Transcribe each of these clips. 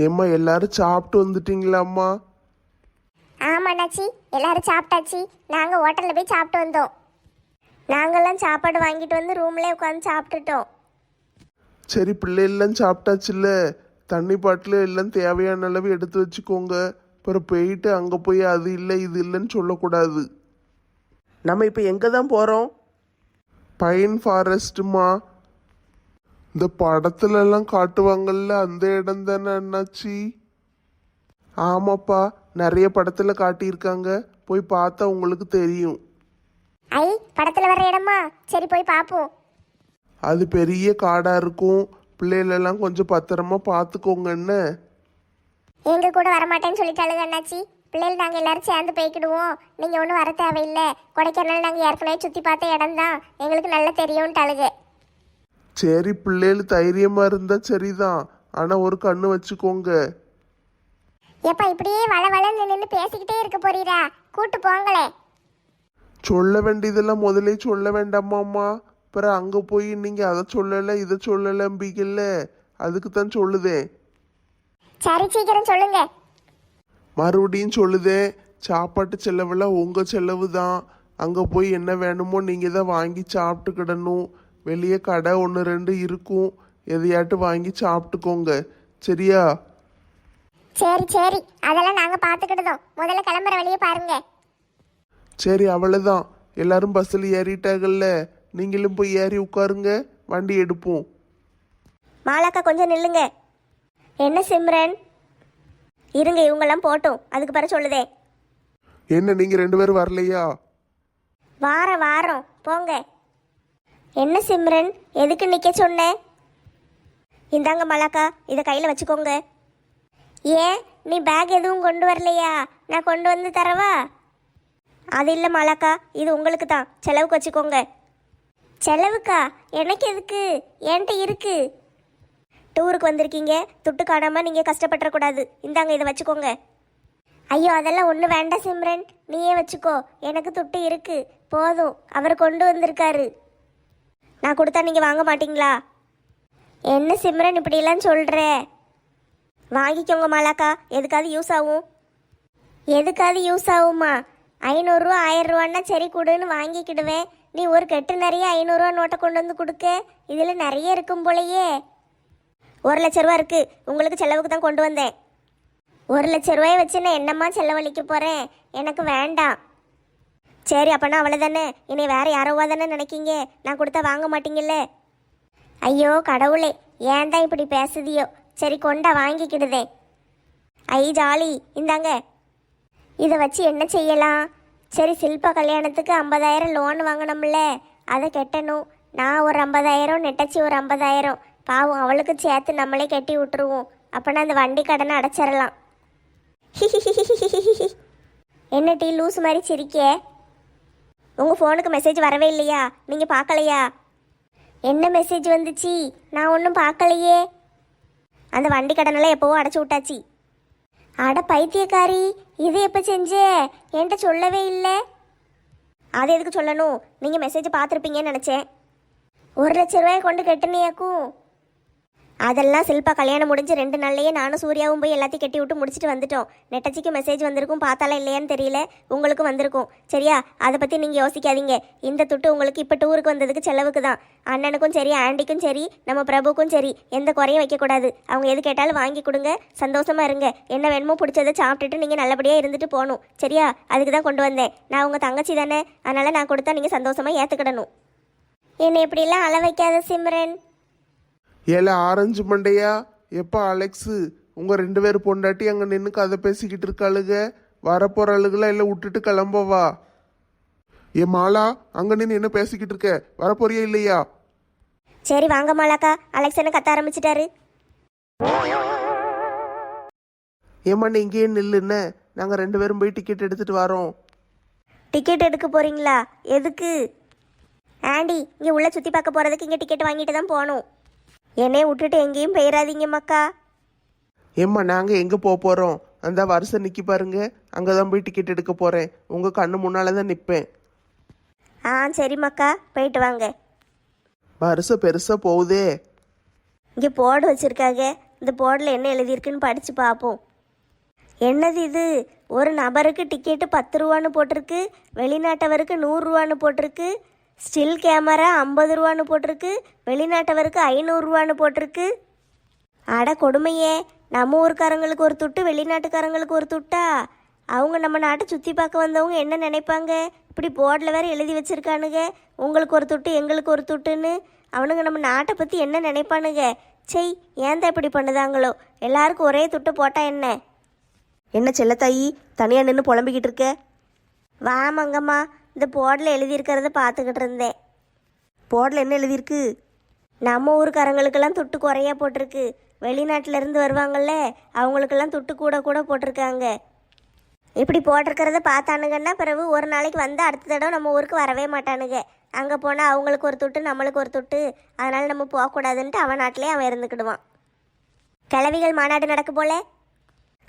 ஏம்மா எல்லாரும் சாப்பிட்டு வந்துட்டீங்களாம்மா? ஆமா அண்ணாச்சி, எல்லாரும் சாப்பிட்டாச்சு. நாங்கள் ஹோட்டலில் போய் சாப்பிட்டு வந்தோம். நாங்கள்லாம் சாப்பாடு வாங்கிட்டு வந்து ரூம்லேயே உட்காந்து சாப்பிட்டுட்டோம். சரி, பிள்ளைலாம் சாப்பிட்டாச்சுல்ல, தண்ணி பாட்டில் எல்லாம் தேவையான அளவு எடுத்து வச்சுக்கோங்க. அப்புறம் போயிட்டு அங்கே போய் அது இல்லை இது இல்லைன்னு சொல்லக்கூடாது. நம்ம இப்போ எங்கே தான் போகிறோம்? பைன் ஃபாரஸ்ட்டுமா. இந்த படத்துலலாம் காட்டுவாங்கல்ல, அந்த இடம் தானே அண்ணாச்சி? ஆமாப்பா, நிறைய படத்தில் காட்டியிருக்காங்க. போய் பார்த்தா உங்களுக்கு தெரியும். ஐ, படத்தில் வர இடமா? சரி போய் பார்ப்போம். அது பெரிய காடாக இருக்கும். பிள்ளைகளெல்லாம் கொஞ்சம் பத்திரமா பார்த்துக்கோங்கன்னு. எங்கள் கூட வரமாட்டேன்னு சொல்லிட்டாளுங்க அண்ணாச்சி. பிள்ளைகள் நாங்கள் எல்லாரும் சேர்ந்து போய்க்கிடுவோம், நீங்கள் ஒன்றும் வர தேவையில்லை. கொடைக்கானல் நாங்கள் ஏற்கனவே சுற்றி பார்த்த இடம் தான், எங்களுக்கு நல்லா தெரியும்ட்டாளுங்க. சரி, பிள்ளைகள் தைரியமாக இருந்தால் சரிதான். ஆனால் ஒரு கண்ணு வச்சுக்கோங்க. எப்பா இப்படியே வளன்னு நின்று பேசிக்கிட்டே இருக்க போறீரா? கூட்டு போங்களே. சொல்ல வேண்டியதெல்லாம் முதலே சொல்ல வேண்டாமாம்மா. அப்புறம் அங்கே போய் நீங்கள் அதை சொல்லலை இதை சொல்லலைம்பிக்கல. அதுக்கு தான் சொல்லுதேன். சரி சீக்கிரம் சொல்லுங்க. மறுபடியும் சொல்லுதேன், சாப்பாட்டு செலவெல்லாம் உங்கள் செலவு தான். அங்கே போய் என்ன வேணுமோ நீங்கள் தான் வாங்கி சாப்பிட்டுக்கிடணும். வெளியே கடை 1-2 இருக்கும், எதையாட்டு வாங்கி சாப்பிட்டுக்கோங்க. சரியா? சரி சரி, அதெல்லாம் நாங்கள் பார்த்துக்கிட்டோம். முதல்ல கிளம்புற வழியை பாருங்க. சரி, அவ்வளோதான். எல்லாரும் பஸ்ஸில் ஏறிட்டாங்கல்ல, நீங்களும் போய் ஏறி உட்காருங்க, வண்டி எடுப்போம். மாலாக்கா கொஞ்சம் நில்லுங்க. என்ன சிம்ரன்? இருங்க, இவங்கெல்லாம் போட்டும், அதுக்கு பிறகு சொல்லுதே. என்ன, நீங்கள் 2 பேரும் வரலையா? வாரம் போங்க. என்ன சிம்ரன், எதுக்கு நிற்க சொன்னேன்? இந்தாங்க மாலாக்கா, இதை கையில் வச்சுக்கோங்க. ஏன், நீ பேக் எதுவும் கொண்டு வரலையா? நான் கொண்டு வந்து தரவா? அது இல்லை மாலாக்கா, இது உங்களுக்கு தான், செலவுக்கு வச்சுக்கோங்க. செலவுக்கா? எனக்கு எதுக்கு? என்கிட்ட இருக்கு. டூருக்கு வந்திருக்கீங்க, துட்டு காணாமல் நீங்கள் கஷ்டப்பட்டுறக்கூடாது. இந்தாங்க, இதை வச்சுக்கோங்க. ஐயோ, அதெல்லாம் ஒன்றும் வேண்டாம் சிம்ரன், நீயே வச்சுக்கோ. எனக்கு துட்டு இருக்கு, போதும். அவர் கொண்டு வந்திருக்காரு. நான் கொடுத்தா நீங்கள் வாங்க மாட்டீங்களா? என்ன சிம்ரன் இப்படியெல்லாம் சொல்கிற? வாங்கிக்கோங்க மாலாக்கா, எதுக்காவது யூஸ் ஆகும். எதுக்காவது யூஸ் ஆகுமா? 500 ரூபா 1000 ரூபான்னா சரி கொடுன்னு வாங்கிக்கிடுவேன். நீ ஒரு கெட்டு நிறைய 500 ரூபா நோட்டை கொண்டு வந்து கொடுக்க. இதில் நிறைய இருக்கும் போலையே. 1 லட்ச ரூபா இருக்கு, உங்களுக்கு செலவுக்கு தான் கொண்டு வந்தேன். 1 லட்ச ரூபாயை வச்சு நான் என்னம்மா செலவழிக்க போகிறேன்? எனக்கு வேண்டாம். சரி, அப்போனா அவ்வளோதானே. இனி வேறு யாரோவா தானே நினைக்கிங்க, நான் கொடுத்தா வாங்க மாட்டீங்கல்ல. ஐயோ கடவுளே, ஏன் தான் இப்படி பேசுதியோ. சரி கொண்டா, வாங்கிக்கிடுதே. ஐ ஜாலி, இந்தாங்க. இதை வச்சு என்ன செய்யலாம்? சரி, சில்பா கல்யாணத்துக்கு 50,000 லோன் வாங்கினோம்ல, அதை கட்டணும். நான் ஒரு 50,000, நெட்டச்சி ஒரு 50,000. பாவம், அவளுக்கு சேர்த்து நம்மளே கட்டி விட்டுருவோம். அப்போனா அந்த வண்டி கடனை அடைச்சிடலாம். என்ன டீ லூஸ் மாதிரி சிரிக்க? உங்கள் ஃபோனுக்கு மெசேஜ் வரவே இல்லையா? நீங்கள் பார்க்கலையா? என்ன மெசேஜ் வந்துச்சு? நான் ஒன்றும் பார்க்கலையே. அந்த வண்டி கடனெல்லாம் எப்போவோ அடைச்சி விட்டாச்சு. அட பைத்தியக்காரி, இது எப்போ செஞ்சே? என்கிட்ட சொல்லவே இல்லை. அது எதுக்கு சொல்லணும்? நீங்கள் மெசேஜ் பார்த்துருப்பீங்கன்னு நினச்சேன். 1 லட்ச ரூபாயை கொண்டு கட்டுனியாக்கும். அதெல்லாம் சில்பா கல்யாணம் முடிஞ்சு 2 நாள்லேயே நானும் சூர்யாவும் போய் எல்லாத்தையும் கட்டி விட்டு முடிச்சுட்டு வந்துட்டோம். நெட்டச்சிக்கு மெசேஜ் வந்திருக்கும், பார்த்தாலும் இல்லையான்னு தெரியல. உங்களுக்கும் வந்திருக்கும். சரியா? அதை பற்றி நீங்கள் யோசிக்காதீங்க. இந்த துட்டு உங்களுக்கு இப்போ டூருக்கு வந்ததுக்கு செலவுக்கு தான். அண்ணனுக்கும் சரி, ஆண்டிக்கும் சரி, நம்ம பிரபுக்கும் சரி, எந்த குறையும் வைக்கக்கூடாது. அவங்க எது கேட்டாலும் வாங்கி கொடுங்க, சந்தோஷமா இருங்க. என்ன வேணுமோ பிடிச்சதை சாப்பிட்டுட்டு நீங்கள் நல்லபடியாக இருந்துட்டு போகணும். சரியா? அதுக்கு தான் கொண்டு வந்தேன். நான் உங்கள் தங்கச்சி தானே, அதனால் நான் கொடுத்தா நீங்கள் சந்தோஷமாக ஏற்றுக்கிடணும். என்னை இப்படிலாம் அள வைக்காத சிம்ரன். ஏல ஆரஞ்சு மண்டையா, எப்போ அலெக்ஸு உங்கள் 2 பேர் பொண்டாட்டி அங்கே நின்று கதை பேசிக்கிட்டு இருக்காளுங்க. வரப்போகிற ஆளுகளாம் எல்லாம் விட்டுட்டு கிளம்பவா? ஏ மாலா, அங்கே நின்று என்ன பேசிக்கிட்டு இருக்க? வரப்போறியா இல்லையா? சரி வாங்க மாலாக்கா, அலெக்ஸ் என்ன கத்த ஆரம்பிச்சிட்டாரு. ஏம்மா, நீ இங்கேயே நில்லுன்னு, நாங்கள் 2 பேரும் போய் டிக்கெட் எடுத்துகிட்டு வரோம். டிக்கெட் எடுக்க போறீங்களா? எதுக்கு? ஆண்டி, இங்கே உள்ள சுற்றி பார்க்க போகிறதுக்கு இங்கே டிக்கெட் வாங்கிட்டு தான் போகணும். என்னைய விட்டுட்டு எங்கேயும் போயிடாதீங்க மக்கா. ஏம்மா, நாங்கள் எங்கே போக போகிறோம்? அந்த வருஷம் நிற்கி பாருங்க, அங்கே தான் போய் டிக்கெட் எடுக்க போகிறேன். உங்கள் கண்ணு முன்னால் தான் நிற்பேன். ஆ சரி மக்கா, போயிட்டு வாங்க. வருஷம் பெருசாக போகுதே. இங்கே போர்டு வச்சுருக்காங்க, இந்த போர்டில் என்ன எழுதியிருக்குன்னு படித்து பார்ப்போம். என்னது இது? ஒரு நபருக்கு டிக்கெட்டு 10 ரூபான்னு போட்டிருக்கு, வெளிநாட்டவருக்கு 100 ரூபான்னு போட்டிருக்கு, ஸ்டில் கேமரா 50 ரூபான்னு போட்டிருக்கு, வெளிநாட்டவருக்கு 500 ரூபான்னு போட்டிருக்கு. அட கொடுமையே, நம்ம ஊருக்காரங்களுக்கு ஒரு துட்டு, வெளிநாட்டுக்காரங்களுக்கு ஒரு துட்டா? அவங்க நம்ம நாட்டை சுற்றி பார்க்க வந்தவங்க என்ன நினைப்பாங்க? இப்படி போர்டில் வேற எழுதி வச்சிருக்கானுங்க, உங்களுக்கு ஒரு துட்டு எங்களுக்கு ஒரு துட்டுன்னு. அவனுங்க நம்ம நாட்டை பற்றி என்ன நினைப்பானுங்க? செய், ஏன் தான் இப்படி பண்ணுதாங்களோ? எல்லாருக்கும் ஒரே துட்டு போட்டால் என்ன? என்ன செல்லத்தாயி தனியாக நின்று புலம்பிக்கிட்டு இருக்க? வாமங்கம்மா, இந்த போர்டில் எழுதியிருக்கிறத பார்த்துக்கிட்டு இருந்தேன். போர்டில் என்ன எழுதியிருக்கு? நம்ம ஊருக்காரங்களுக்கெல்லாம் துட்டு குறையா போட்டிருக்கு, வெளிநாட்டில இருந்து வருவாங்கல்ல அவங்களுக்கெல்லாம் துட்டு கூட கூட போட்டிருக்காங்க. இப்படி போட்டிருக்கிறத பார்த்தானுங்கன்னா பிறகு ஒரு நாளைக்கு வந்து அடுத்த தடவை நம்ம ஊருக்கு வரவே மாட்டானுங்க. அங்கே போனால் அவங்களுக்கு ஒரு துட்டு நம்மளுக்கு ஒரு துட்டு, அதனால் நம்ம போகக்கூடாதுன்ட்டு அவன் நாட்டிலே அவன் இருந்துக்கிடுவான். கிழவிகள் மாநாடு நடக்கு போல.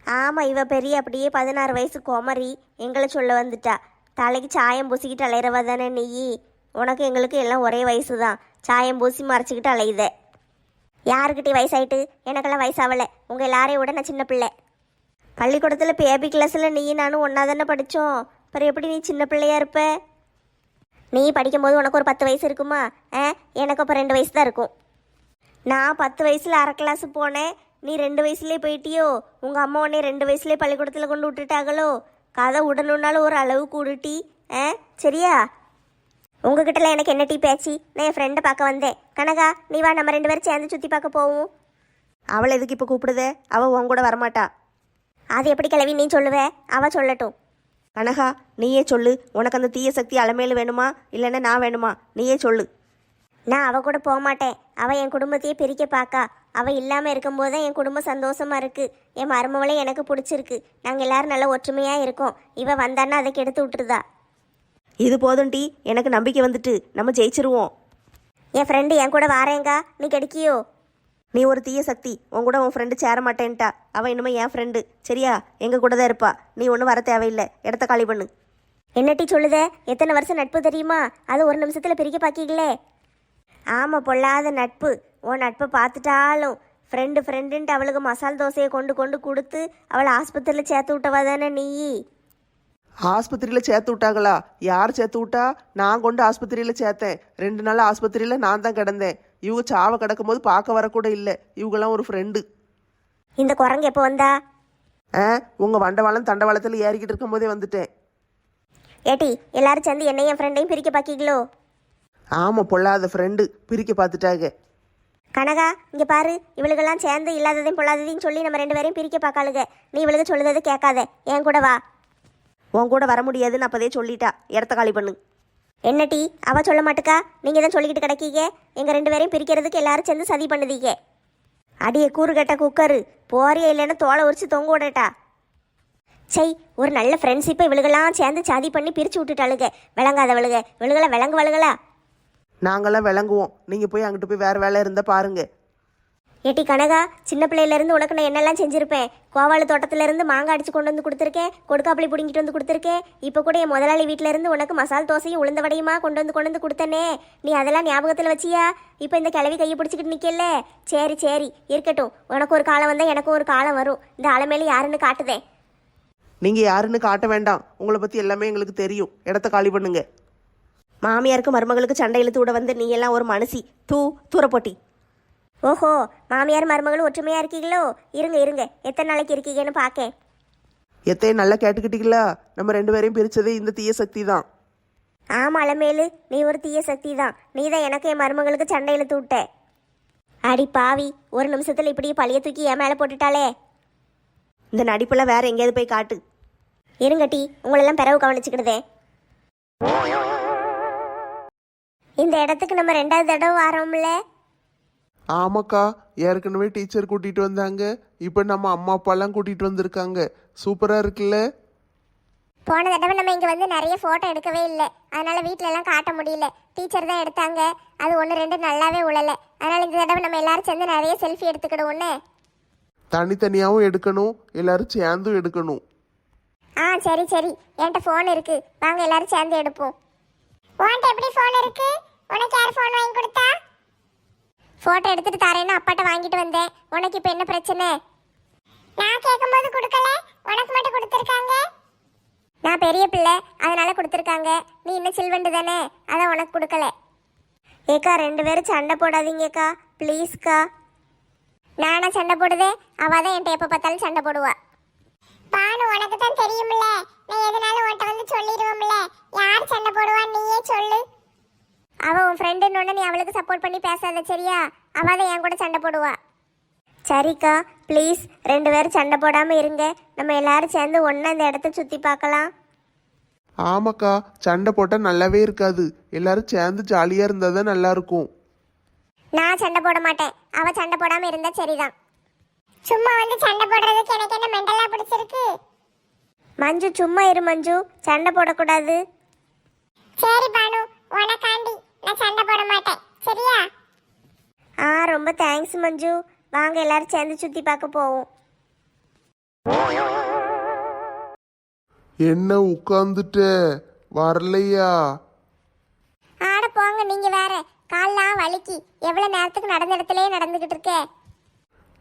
ஆமாம், இவ பெரிய அப்படியே 16 வயசு குமரி எங்களை சொல்ல வந்துட்டா. தலைக்கு சாயம் பூசிக்கிட்டு அலையிறவா தானே நீ? உனக்கு எங்களுக்கு எல்லாம் ஒரே வயசு தான், சாயம் பூசி மறைச்சிக்கிட்டு அலையுத. யாருக்கிட்டே வயசாயிட்டு? எனக்கெல்லாம் வயசாகலை, உங்கள் எல்லாரையும் விட நான் சின்ன பிள்ளை. பள்ளிக்கூடத்தில் பேபி கிளாஸில் நீ நானும் ஒன்றா தானே படித்தோம், அப்புறம் எப்படி நீ சின்ன பிள்ளையா இருப்ப? நீ படிக்கும்போது உனக்கு ஒரு 10 வயசு இருக்குமா? எனக்கு அப்போ 2 வயசு தான் இருக்கும். நான் 10 வயசில் அரை கிளாஸ் போனேன், நீ 2 வயசுலேயே போயிட்டியோ? உங்கள் அம்மா உடனே 2 வயசுலேயே பள்ளிக்கூடத்தில் கொண்டு விட்டுட்டாங்களோ? கதை உடனுனாலும் ஒரு அளவு கூடுட்டி. சரியா? உங்ககிட்டலாம் எனக்கு என்ன டீ பேச்சு? நான் என் ஃப்ரெண்டை பார்க்க வந்தேன். கனகா, நீ வா, நம்ம 2 பேரும் சேர்ந்து சுற்றி பார்க்க போவோம். அவளை எதுக்கு இப்போ கூப்பிடுதே? அவள் உன் கூட வரமாட்டா. அது எப்படி கிளவி நீ சொல்லுவ? அவள் சொல்லட்டும். கனகா, நீயே சொல்லு, உனக்கு அந்த தீய சக்தி அலமேலு வேணுமா இல்லைன்னா நான் வேணுமா? நீயே சொல்லு. நான் அவள் கூட போக மாட்டேன். அவள் என் குடும்பத்தையே பிரிக்க பார்க்கா. அவள் இல்லாமல் இருக்கும்போது தான் என் குடும்பம் சந்தோஷமாக இருக்குது. என் மருமவளை எனக்கு பிடிச்சிருக்கு, நாங்கள் எல்லாரும் நல்லா ஒற்றுமையாக இருக்கோம். இவள் வந்தான்னா அதை கெடுத்து விட்டுருதா. இது போதும் டி, எனக்கு நம்பிக்கை வந்துட்டு, நம்ம ஜெயிச்சிருவோம். என் ஃப்ரெண்டு என் கூட வாரேங்கா, நீ கிடைக்கியோ? நீ ஒரு தீய சக்தி, உன் கூட உன் ஃப்ரெண்டு சேர மாட்டேன்ட்டா. அவன் இனிமே என் ஃப்ரெண்டு, சரியா? எங்கள் கூட தான் இருப்பா. நீ ஒன்றும் வர தேவையில்லை, இடத்த காலி பண்ணு. என்னட்டி சொல்லுத? எத்தனை வருஷம் நட்பு தெரியுமா? அது ஒரு நிமிஷத்தில் பிரிக்க பார்க்கீங்களே. ஆமாம், பொல்லாத நட்பு. உன் நட்பை பார்த்துட்டாலும் ஃப்ரெண்டுன்ட்டு அவளுக்கு மசால் தோசையை கொண்டு கொண்டு கொடுத்து அவளை ஆஸ்பத்திரியில் சேர்த்து விட்டவா தானே நீ? ஆஸ்பத்திரியில் சேர்த்து விட்டாங்களா? யார் சேர்த்து விட்டா? நான் கொண்டு ஆஸ்பத்திரியில் சேர்த்தேன். 2 நாள் ஆஸ்பத்திரியில் நான் தான் கிடந்தேன். இவங்க சாவை கிடக்கும்போது பார்க்க வரக்கூட இல்லை. இவங்கெல்லாம் ஒரு ஃப்ரெண்டு. இந்த குரங்கு எப்போ வந்தா? உங்கள் வண்டவாளம் தண்டவாளத்தில் ஏறிக்கிட்டு இருக்கும் போதே வந்துட்டேன். ஏட்டி, எல்லாரும் சேர்ந்து என்னையும் என் ஃப்ரெண்டையும் பிரிக்க பார்க்கீங்களோ? ஆமாம், பொல்லாத ஃப்ரெண்டு பிரிக்க பார்த்துட்டாங்க. கனகா, இங்கே பாரு, இவளுக்கெல்லாம் சேர்ந்து இல்லாததையும் பொல்லாததையும் சொல்லி நம்ம 2 பேரையும் பிரிக்க பார்க்காளுங்க. நீ இவளுக்கு சொல்லுறது கேட்காத, என் கூட வா. உன் கூட வர முடியாதுன்னு அப்போதே சொல்லிட்டா. இடத்த காலி பண்ணு. என்ன டீ, அவ சொல்ல மாட்டுக்கா? நீங்கள் தான் சொல்லிக்கிட்டு கிடைக்கீங்க. எங்கள் 2 பேரையும் பிரிக்கிறதுக்கு எல்லாரும் சேர்ந்து சதி பண்ணுதீங்க. அடியே கூறு கட்ட குக்கரு, போறியா இல்லைன்னா தோலை உரிச்சு தொங்க விடட்டா? சை, ஒரு நல்ல ஃப்ரெண்ட்ஷிப்பை இவளுகெல்லாம் சேர்ந்து சதி பண்ணி பிரித்து விட்டுட்டாளுங்க. விளங்காதவளுக, இவளுகளை விளங்குவளுகளா? நாங்களாம் விளங்குவோம். நீங்கள் போய் அங்கிட்டு போய் வேறு வேலை இருந்தால் பாருங்க. ஏட்டி கனகா, சின்ன பிள்ளையிலேருந்து உனக்கு நான் என்னெல்லாம் செஞ்சுருப்பேன். கோவாளு தோட்டத்திலேருந்து மாங்காய் அடித்து கொண்டு வந்து கொடுத்துருக்கேன், கொடுக்காப்புளி பிடிங்கிட்டு வந்து கொடுத்துருக்கேன். இப்போ கூட என் முதலாளி வீட்டிலேருந்து உனக்கு மசால் தோசையும் உளுந்த வடையுமா கொண்டு வந்து கொடுத்தனே. நீ அதெல்லாம் ஞாபகத்தில் வச்சியா? இப்போ இந்த கிளவி கையை பிடிச்சிக்கிட்டு நிற்கல. சரி சரி, இருக்கட்டும். உனக்கு ஒரு காலம் வந்தால் எனக்கும் ஒரு காலம் வரும். இந்த அலமேலு யாருன்னு காட்டுதேன். நீங்கள் யாருன்னு காட்ட வேண்டாம், உங்களை பற்றி எல்லாமே எங்களுக்கு தெரியும். இடத்த காலி பண்ணுங்க. மாமியாருக்கு மருமகளுக்கு சண்டை இழுத்து விட வந்து நீ எல்லாம் ஒரு மனுஷி. தூரப்போட்டி. ஓஹோ, மாமியார் மருமகளும் ஒற்றுமையாக இருக்கீங்களோ? இருங்க, எத்தனை நாளைக்கு இருக்கீங்கன்னு பார்க்கேன். எத்தையும் நல்லா கேட்டுக்கிட்டீங்களா? நம்ம 2 பேரையும் பிரித்ததே இந்த தீய சக்தி தான். ஆமாம் அலமேலு, நீ ஒரு தீய சக்தி தான். நீ தான் எனக்கு என் மருமகளுக்கு சண்டை இழுத்து விட்ட. அடி பாவி, ஒரு நிமிஷத்தில் இப்படியே பழைய தூக்கி என் மேலே போட்டுட்டாளே. இந்த நடிப்பெல்லாம் வேற எங்கேயாவது போய் காட்டு. இருங்கட்டி, உங்களெல்லாம் பிறகு கவனிச்சுக்கிடுதே. இந்த இடத்துக்கு நம்ம 2வது தடவை வரோம்ல. ஆமாக்கா, ஏற்கனவே டீச்சர் கூட்டிகிட்டு வந்தாங்க, இப்போ நம்ம அம்மா அப்பாலாம் கூட்டிகிட்டு வந்திருக்காங்க. சூப்பராக இருக்குல்ல? போன தடவை நம்ம இங்கே வந்து நிறைய ஃபோட்டோ எடுக்கவே இல்லை, அதனால் வீட்டிலலாம் காட்ட முடியல. டீச்சர் தான் எடுத்தாங்க, அது 1-2 நல்லாவே உழலை. அதனால் இந்த தடவை நம்ம எல்லாரும் சேர்ந்து நிறைய செல்ஃபி எடுத்துக்கிடுவோன்னு. தனித்தனியாகவும் எடுக்கணும், எல்லாரும் சேர்ந்தும் எடுக்கணும். சரி சரி, என்கிட்ட ஃபோன் இருக்கு, வாங்க எல்லாரும் சேர்ந்து எடுப்போம். உன்கிட்ட எப்படி ஃபோன் இருக்கு? உனக்கு யார் ஃபோன் வாங்கி கொடுத்தா? போட்டோ எடுத்துட்டு தரேன்னு அப்பாட்ட வாங்கிட்டு வந்தேன். உனக்கு இப்ப என்ன பிரச்சனை? நான் கேட்கும்போது கொடுக்கல, உனக்கு மட்டும் கொடுத்துருக்காங்க. நான் பெரிய பிள்ளை, அதனால கொடுத்துருக்காங்க. நீ இன்னும் சில்வண்டு தானே, அதான் உனக்கு கொடுக்கல. ஏக்கா 2 பேரும் சண்டை போடாதீங்கக்கா, ப்ளீஸ்க்கா. நானா சண்டை போடுதே? அவ தான் என்கிட்ட எப்ப பார்த்தாலும் சண்டை போடுவா. பானு, உனக்கு தான் தெரியும்ல, நான் எதனாலும் உன்கிட்ட வந்து சொல்லிடுவோம்ல. யார் சண்டை போடுவா நீயே சொல்லு. அவ உன் ஃப்ரெண்டுன்னு நீ அவளுக்கு சப்போர்ட் பண்ணி பேசாத, சரியா? அவ தான் என் கூட சண்டை போடுவா. சரிக்கா, ப்ளீஸ் 2 பேரும் சண்டை போடாமல் இருங்க. நம்ம எல்லாரும் சேர்ந்து ஒன்றா இந்த இடத்த சுற்றி பார்க்கலாம். ஆமாக்கா, சண்டை போட்டால் நல்லாவே இருக்காது. எல்லாரும் சேர்ந்து ஜாலியாக இருந்தால் தான் நல்லா இருக்கும். நான் சண்டை போட மாட்டேன், அவ சண்டை போடாம இருந்தா சரிதான். சும்மா வந்து சண்டை போடுறதுக்கு எனக்கு என்ன மெண்டலா பிடிச்சிருக்கு? மஞ்சு சும்மா இரு மஞ்சு, சண்டை போடக்கூடாது. சரி பானு, உனக்காண்டி நான் சண்டை போட மாட்டேன், சரியா? ரொம்ப தேங்க்ஸ் மஞ்சு. வாங்க எல்லாரும் சேர்ந்து சுற்றி பார்க்க போவோம். என்ன உட்காந்துட்ட வரலையா? ஆட போங்க, நீங்க வேற. கால்லாம் வலிக்கு, எவ்வளவு நேரத்துக்கு நடந்த இடத்துலயே நடந்துகிட்டு இருக்கே.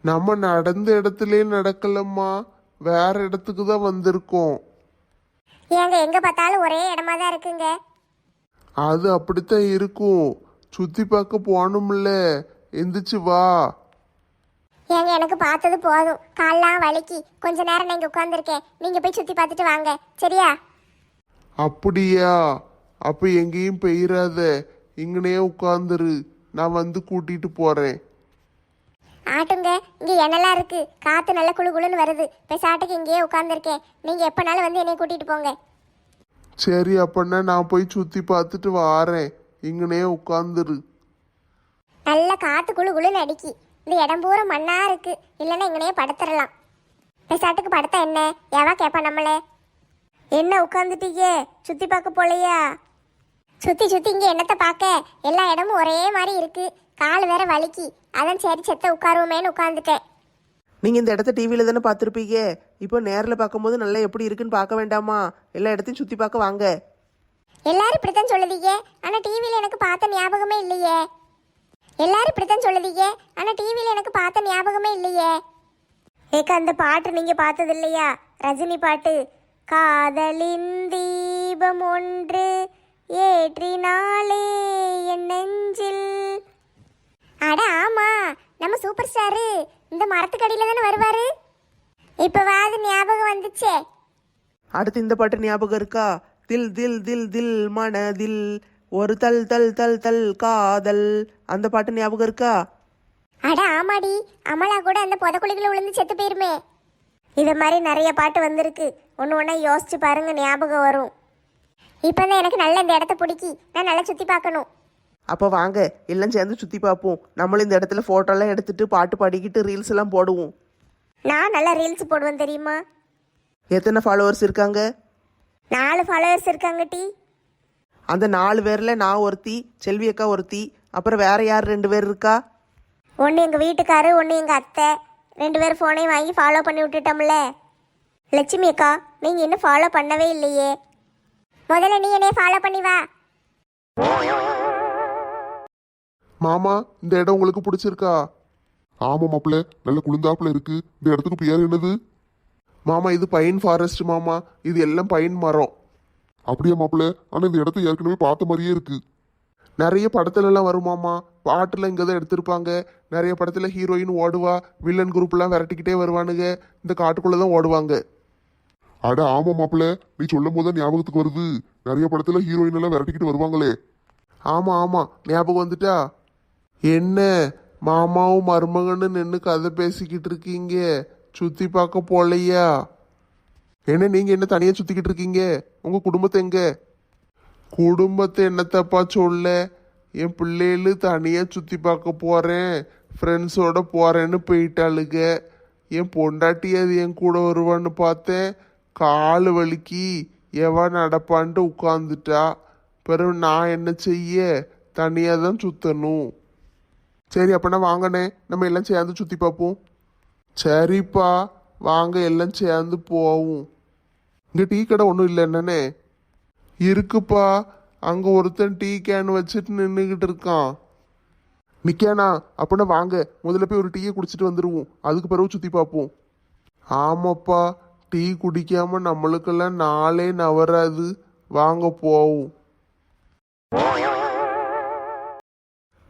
நம்ம நடந்த இடத்துலயே நடக்கலம்மா, வேற இடத்துக்கு தான் வந்திருக்கோம். ஏங்க எங்க பார்த்தாலும் ஒரே இடமா தான் இருக்குங்க. அது அப்படித்தான் இருக்கும். சுத்தி பார்க்க போகணும்ல, எந்திரிச்சு வா. ஏங்க எனக்கு பார்த்தது போதும், கால்லாம் வலிக்கு. கொஞ்ச நேரம் நான் இங்க உட்கார்ந்துருக்கேன், நீங்க போய் சுத்தி பார்த்துட்டு வாங்க, சரியா? அப்படியா? அப்ப எங்கேயும் பெய்யாத, இங்கனே உட்காந்துரு, நான் வந்து கூட்டிட்டு போறேன். ஆட்டுங்க, இங்க என்னெல்லாம் இருக்கு, காத்து நல்ல குளு குளுன்னு வருது. பெசாட்டுக்கு இங்கேயே உட்கார்ந்துருக்கேன், நீங்க எப்பனாலும் வந்து என்னை கூட்டிட்டு போங்க. சரி, அப்பன்னா நான் போய் சுத்தி பார்த்துட்டு வாரேன், இங்கனே உட்காந்துரு. நல்ல காத்து குளு குளுன்னு அடிக்கி. இந்த இடம் பூரா மண்ணா இருக்கு, இல்லைன்னா இங்கனே படுத்துடலாம். பெசாட்டுக்கு படுத்தா என்ன, எவா கேட்பா நம்மளே? என்ன உட்காந்துட்டீங்க, சுற்றி பார்க்க போலையா? சுத்தி சுத்தி இங்க என்னத்தை பார்க்க, எல்லா இடமும் ஒரே மாதிரி இருக்கு. கால் வேற வலிக்கு, அதான் சரி செத்த உட்காருவோமேன்னு உட்கார்ந்துட்டேன். நீங்கள் இந்த இடத்த டிவியில் தானே பார்த்துருப்பீங்க. இப்போ நேரில் பார்க்கும்போது நல்லா எப்படி இருக்குன்னு பார்க்க வேண்டாமா? எல்லா இடத்தையும் சுற்றி பார்க்க வாங்க. எல்லாரும் இப்படித்தான் சொல்லுதீங்க, ஆனா டிவியில எனக்கு பார்த்த ஞாபகமே இல்லையே. எல்லாரும் இப்படித்தான் சொல்லுதீங்க, ஆனா டிவியில எனக்கு பார்த்த ஞாபகமே இல்லையே. ஏக்கா அந்த பாட்டு நீங்கள் பார்த்தது இல்லையா? ரஜினி பாட்டு. காதலின் தீபம் ஒன்று ஏற்றினாலே என் நெஞ்சில். அட ஆமா, நம்ம சூப்பர் ஸ்டாரு இந்த மரத்துக்கடியில தானே வருவாரு. இப்பவாது ஞாபகம் வந்துச்சே. அடுத்து இந்த பாட்டு ஞாபகம் இருக்கா? தில் தில் தில் தில் மனதில் ஒரு தல் தல் தல் தல் காதல். அந்த பாட்டு ஞாபகம் இருக்கா? அட ஆமாடி, அமலா கூட அந்த புதக்குழிக்குள்ள விழுந்து செத்து போயிருமே. இதை மாதிரி நிறைய பாட்டு வந்திருக்கு, ஒன்று ஒன்றா யோசிச்சு பாருங்க, ஞாபகம் வரும். இப்பதான் எனக்கு நல்ல இந்த இடத்த பிடிக்கி, நான் நல்லா சுத்தி பார்க்கணும். அப்போ வாங்க எல்லாம் சேர்ந்து சுற்றி பார்ப்போம். நம்மளும் இந்த இடத்துல ஃபோட்டோலாம் எடுத்துட்டு பாட்டு பாடிக்கிட்டு ரீல்ஸ் எல்லாம் போடுவோம். நான் நல்லா ரீல்ஸ் போடுவேன் தெரியுமா? எத்தனை ஃபாலோவர்ஸ் இருக்காங்க? 4 ஃபாலோவர்ஸ் இருக்காங்க டி. அந்த 4 பேரில் நான் ஒருத்தி, செல்வி அக்கா ஒருத்தி, அப்புறம் வேற யார் 2 பேர் இருக்கா? ஒன்று எங்கள் வீட்டுக்காரு, ஒன்று எங்கள் அத்தை. 2 பேர் ஃபோனையும் வாங்கி ஃபாலோ பண்ணி விட்டுட்டோம்ல. லட்சுமி அக்கா, நீங்கள் இன்னும் ஃபாலோ பண்ணவே இல்லையே. முதல்ல நீ என்னைய ஃபாலோ பண்ணி வா. மாமா, இந்த இடம் உங்களுக்கு பிடிச்சிருக்கா? ஆமா மாப்பிள்ள, நல்ல குளிர்ந்தாப்புல இருக்கு. இந்த இடத்துக்கு பேர் என்னது? மாமா, இது பைன் ஃபாரஸ்ட் மாமா, இது எல்லாம் பைன் மரம். அப்படியே மாப்பிள்ள, ஆனா இந்த இடத்த ஏற்கனவே பார்த்த மாதிரியே இருக்கு. நிறைய படத்துல எல்லாம் வருமாமா, பாட்டுல இங்க தான் எடுத்திருப்பாங்க. நிறைய படத்துல ஹீரோயின் ஓடுவா, வில்லன் குரூப் எல்லாம் விரட்டிக்கிட்டே வருவானுங்க, இந்த காட்டுக்குள்ளதான் ஓடுவாங்க. அட ஆமா மாப்பிள்ள, நீ சொல்லும் போது தான் ஞாபகத்துக்கு வருது. நிறைய படத்துல ஹீரோயின் எல்லாம் விரட்டிக்கிட்டு வருவாங்களே. ஆமா ஆமா, ஞாபகம் வந்துட்டா? என்ன மாமாவும் மருமகன்னு நின்று கதை பேசிக்கிட்டு இருக்கீங்க, சுத்தி பார்க்க போலையா? என்ன நீங்க என்ன தனியா சுத்திக்கிட்டு இருக்கீங்க? உங்க குடும்பத்தை எங்க? குடும்பத்தை என்னத்தப்பா சொல்ல, என் பிள்ளைகளு தனியா சுத்தி பார்க்க போறேன், ஃப்ரெண்ட்ஸோட போறேன்னு போயிட்டாளுங்க. என் பொண்டாட்டி அது என் கூட வருவான்னு பார்த்தேன், கால் வலிக்கு எவா நடப்பான்ட்டு உட்காந்துட்டா. பிறகு நான் என்ன செய்ய, தனியாக தான் சுற்றணும். சரி, அப்பனா வாங்கண்ணே, நம்ம எல்லாம் சேர்ந்து சுற்றி பார்ப்போம். சரிப்பா, வாங்க எல்லாம் சேர்ந்து போவோம். இங்கே டீ கடை ஒன்றும் இல்லை என்னண்ணே? இருக்குப்பா, அங்கே ஒருத்தன் டீ கேன் வச்சுட்டு நின்றுக்கிட்டு இருக்கான். நிக்கானா அப்படின்னா வாங்க முதல்ல போய் ஒரு டீயை குடிச்சிட்டு வந்துடுவோம், அதுக்கு பிறகு சுற்றி பார்ப்போம். ஆமாப்பா, டீ குடிக்காம நம்மளுக்கெல்லாம் நாளே நவராது. வாங்க போவோம்.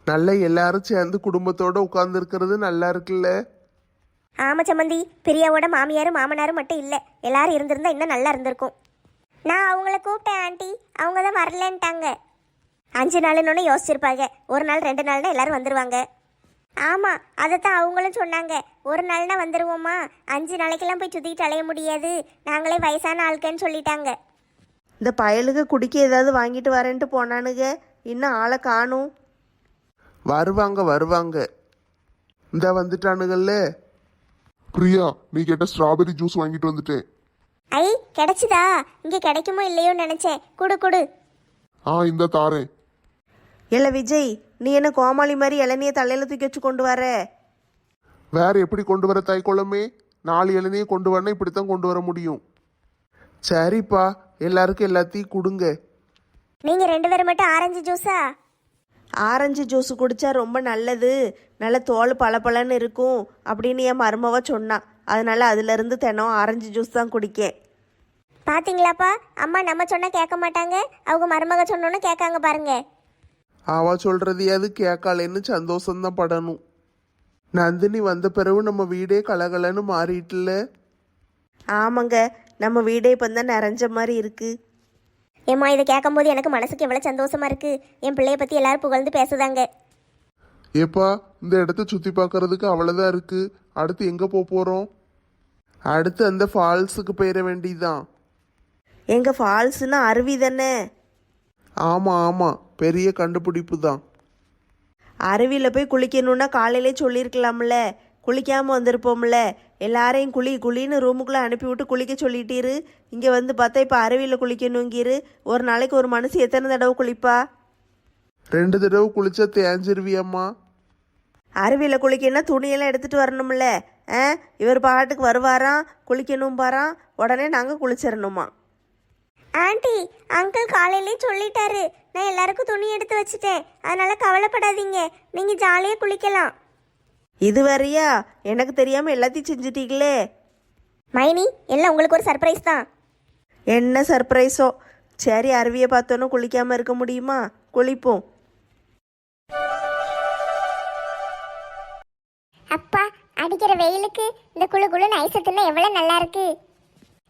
நல்ல எல்லாரும் சேர்ந்து குடும்பத்தோட உட்கார்ந்து இருக்கிறது நல்லா இருக்குல்ல. ஆமா சம்மந்தி, பிரியாவோட மாமியாரும் மாமனாரும் மட்டும் இல்லை, எல்லாரும் இருந்திருந்தா இன்னும் நல்லா இருந்திருக்கும். நான் அவங்கள கூப்பிட்டேன் ஆண்டி, அவங்க தான் வரலன்ட்டாங்க. 5 நாளுன்னு யோசிச்சிருப்பாங்க, 1 நாள் 2 நாள்னா எல்லாரும் வந்துடுவாங்க. ஆமாம், அதைத்தான் அவங்களும் சொன்னாங்க. 1 நாள்னா வந்துடுவோம்மா, 5 நாளைக்கெல்லாம் போய் சுற்றிக்கிட்டு அலைய முடியாது, நாங்களே வயசான ஆளுக்கன்னு சொல்லிட்டாங்க. இந்த பயலுக்கு குடிக்க ஏதாவது வாங்கிட்டு வரேன்ட்டு போனானுங்க, இன்னும் ஆளை காணும். வருவாங்க வருவாங்க, இந்த வந்துட்டானுங்கல்ல. பிரியா, நீ கேட்ட ஸ்ட்ராபெரி ஜூஸ் வாங்கிட்டு வந்துட்டேன். ஐ கிடைச்சிதா? இங்கே கிடைக்குமோ இல்லையோ நினச்சேன். குடு குடு. இந்த தாரேன். இல்லை விஜய், நீ என்ன கோமாளி மாதிரி இளநியை தலையில் தூக்கி வச்சு கொண்டு வர? வேற எப்படி கொண்டு வர தாய்க்குளமே? 4 இளநியை கொண்டு வரணும், இப்படித்தான் கொண்டு வர முடியும். சரிப்பா, எல்லாருக்கும் எல்லாத்தையும் கொடுங்க. நீங்கள் 2 பேரும் மட்டும் ஆரஞ்சு ஜூஸா? ஆரஞ்சு ஜூஸ் குடித்தா ரொம்ப நல்லது, நல்ல தோல் பளபளன்னு இருக்கும் அப்படின்னு என் மருமவ சொன்னான். அதனால அதுலேருந்து தினம் ஆரஞ்சு ஜூஸ் தான் குடிக்கேன். பாத்தீங்களாப்பா, அம்மா நம்ம சொன்னா கேட்க மாட்டாங்க, அவங்க மருமக சொன்னோன்னு கேட்காங்க பாருங்க. அவ சொல்றதையாவது கேட்காளேன்னு சந்தோஷம்தான் படணும். நந்தினி வந்த பிறகு நம்ம வீடே கலகலன்னு மாறிட்டுல. ஆமாங்க, நம்ம வீடே இப்போ தான் நிறைஞ்ச மாதிரி இருக்கு. ஏம்மா, இதை கேட்கும்போது எனக்கு மனசுக்கு எவ்வளோ சந்தோஷமா இருக்கு. என் பிள்ளைய பற்றி எல்லாரும் புகழ்ந்து பேசுதாங்க. ஏப்பா, இந்த இடத்த சுத்தி பார்க்கறதுக்கு அவ்வளவுதான் இருக்கு. அடுத்து எங்க போறோம்? அடுத்து அந்த ஃபால்ஸுக்கு போயிட வேண்டியதுதான். எங்க ஃபால்ஸ்னா அருவி தானே? ஆமா ஆமா, பெரிய கண்டுபிடிப்பு தான். அருவியில் போய் குளிக்கணுன்னா காலையிலே சொல்லியிருக்கலாம்ல, குளிக்காமல் வந்திருப்போம்ல. எல்லாரையும் குளின்னு ரூமுக்குள்ளே அனுப்பிவிட்டு குளிக்க சொல்லிட்டீரு. இங்கே வந்து பார்த்தா இப்போ அருவியில் குளிக்கணுங்கிரு. ஒரு நாளைக்கு ஒரு மனுஷன் எத்தனை தடவை குளிப்பா? 2 தடவை குளிச்சா தேஞ்சிருவியம்மா. அருவியில் குளிக்கணும்னா துணியெல்லாம் எடுத்துகிட்டு வரணும்ல. இவர் பாட்டுக்கு வருவாராம், குளிக்கணும் பாராம், உடனே நாங்கள் குளிச்சிடணுமா? ஆண்டி, அங்கிள் காலையிலே சொல்லிட்டாரு, நான் எல்லாருக்கும் துணி எடுத்து வச்சுட்டேன், அதனால கவலைப்படாதீங்க, நீங்க ஜாலியா குளிக்கலாம். இது வரையா? எனக்கு தெரியாமல் எல்லாத்தையும் செஞ்சிட்டீங்களே. மைனி, எல்லாம் உங்களுக்கு ஒரு சர்ப்ரைஸ் தான். என்ன சர்ப்ரைஸோ? சரி, அருவியை பார்த்தோன்னு குளிக்காமல் இருக்க முடியுமா? குளிப்போம். அப்பா, அடிக்கிற வெயிலுக்கு இந்த குளு குளுன்னு ஐஸை தின்னா எவ்வளவு நல்லா இருக்கு.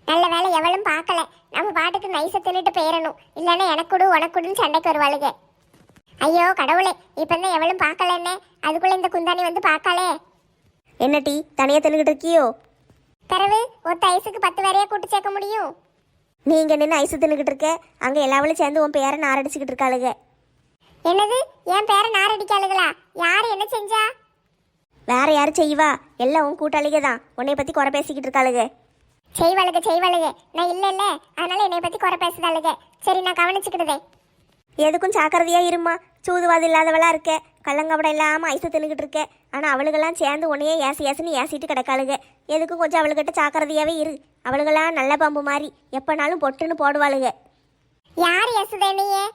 நல்ல வேலை எவளும் பார்க்கல, நம்ம பாட்டுக்கு நைஸை தின்னுட்டு போயிடணும், இல்லைன்னா எனக்குடு உனக்குடுன்னு சண்டைக்கு வருவாளுங்க. ஐயோ கடவுளே, இப்பதான் எவளும் பார்க்கலன்னு அதுக்குள்ள இந்த குந்தாணி வந்து பார்க்காளே. என்ன டீ, தனியா தின்னுக்கிட்டு இருக்கியோ? பிறகு ஒத்த ஐஸுக்கு 10 பேரையா கூட்டு சேர்க்க முடியும்? நீங்க நின்று ஐஸ் தின்னுக்கிட்டு இருக்க, அங்க எல்லாவளும் சேர்ந்து உன் பேரை நாரடிச்சுக்கிட்டு இருக்காளுங்க. என்னது, என் பேரை நாரடிக்காளுகளா? யாரு என்ன செஞ்சா? வேற யாரு செய்வா? எல்லாம் உன் கூட்டாளிக தான் உன்னை பத்தி குறை பேசிக்கிட்டு இருக்காளுங்க. செய்வாளுக, நான் இல்ல அதனால என்னை பத்தி குறை பேசுதாளுக. சரி, நான் கவனிச்சுக்கிடுதே. எதுக்கும் ஜாக்கிரதையா இருமா, சூதுவாது இல்லாதவளா இருக்க, கள்ளங்கபடம் இல்லாம ஐசு தின்னுக்கிட்டு இருக்க. ஆனா அவளுகெல்லாம் சேர்ந்து உன்னையே ஏசின்னு ஏசிட்டு கிடக்காளுங்க. எதுக்கும் கொஞ்சம் அவளுக்கிட்ட ஜாக்கிரதையாவே இரு. அவளுகெல்லாம் நல்ல பாம்பு மாதிரி எப்பனாலும் பொட்டுன்னு போடுவாளுங்க. யார் ஏசுதேனியே?